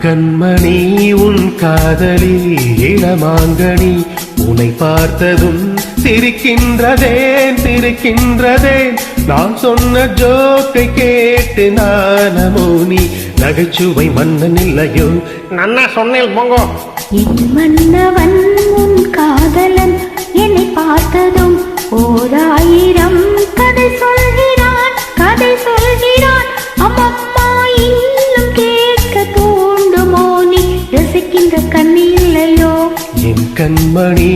கண்மணி உன் காதலி இளமாங்கனி உன்னை பார்த்ததும் சிரிக்கின்றதேன் நான் சொன்ன ஜோக்கை கேட்டு நானமோ நீ நகைச்சுவை மன்னன் இல்லையோ நன்னா சொன்னேன் போங்கோ என் மன்னவன் உன் காதலன் என்னை பார்த்ததும் 1000 கதை சொல்கிறான் அம்மம்மா இன்னும் கேட்க தூண்டுமோ நீ ரசிக்கின்ற கண்ணி இல்லையோ என் கண்மணி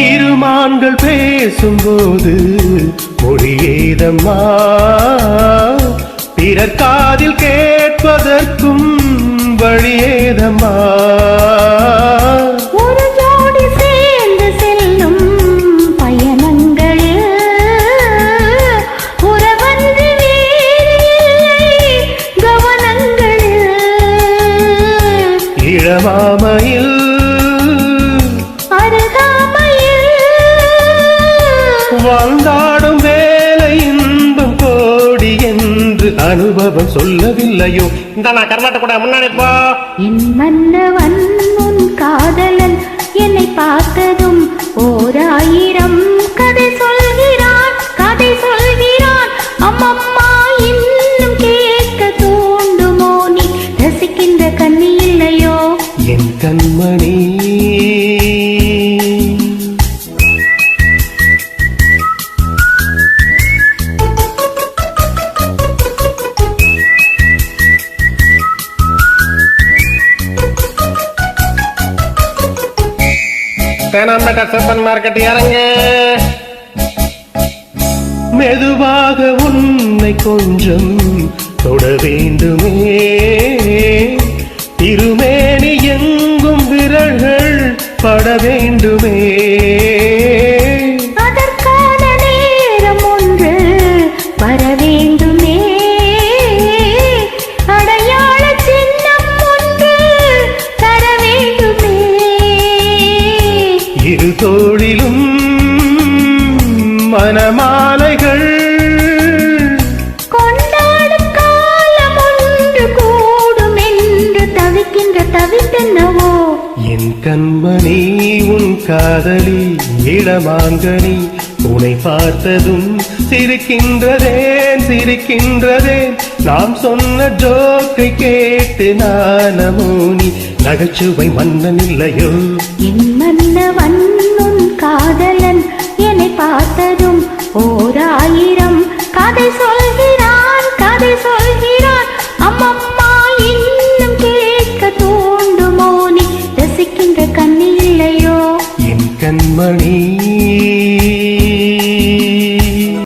இருமான்கள் பேசும்போது மொழியேதம்மா பிறர் காதில் கேட்பதற்கும் வழியேதம்மா ஒரு ஜோடி சேர்ந்து செல்லும் பயணங்களில் உறவன்று வேறு கவனங்களில் இளமாமையில் வாழ்ந்தாடும் வேலை இன்பம் கோடி என்று அனுபவம் சொல்லவில்லையோ இந்த நான் கர்நாடக கூட முன்னாடி போ என் மன்னவன் உன் காதலன் என்னை பார்த்ததும் 1000 கதை சொல்கிறான் அம்மம்மா இன்னும் கேட்க தூண்டுமோ நீ ரசிக்கின்ற கண்ணி இல்லையோ என் கண்மணி சூப்பர் மார்க்கெட் இறங்க மெதுவாக உன்னை கொஞ்சம் தொட வேண்டுமே திருமேனி எங்கும் விரல்கள் பட வேண்டுமே அதற்கான நேரம் ஒன்று வர வேண்டுமே அடையாள சின்னம் ஒன்று தர வேண்டுமே இரு தோளிலும் மனமாலைகள் கொண்டாடும் காலம் ஒன்று கூடும் என்று தவித்தென்னவோ என் கண்மணி உன் காதலி இளமாங்கனி உன்னை பார்த்ததும் சிரிக்கின்றதேன் நாம் சொன்ன ஜோக்கை கேட்டு நானமோ நீ நகைச்சுவை மன்னன் இல்லையோ என் மன்னவன் உன் காதலன் என்னை பார்த்ததும் 1000 கதை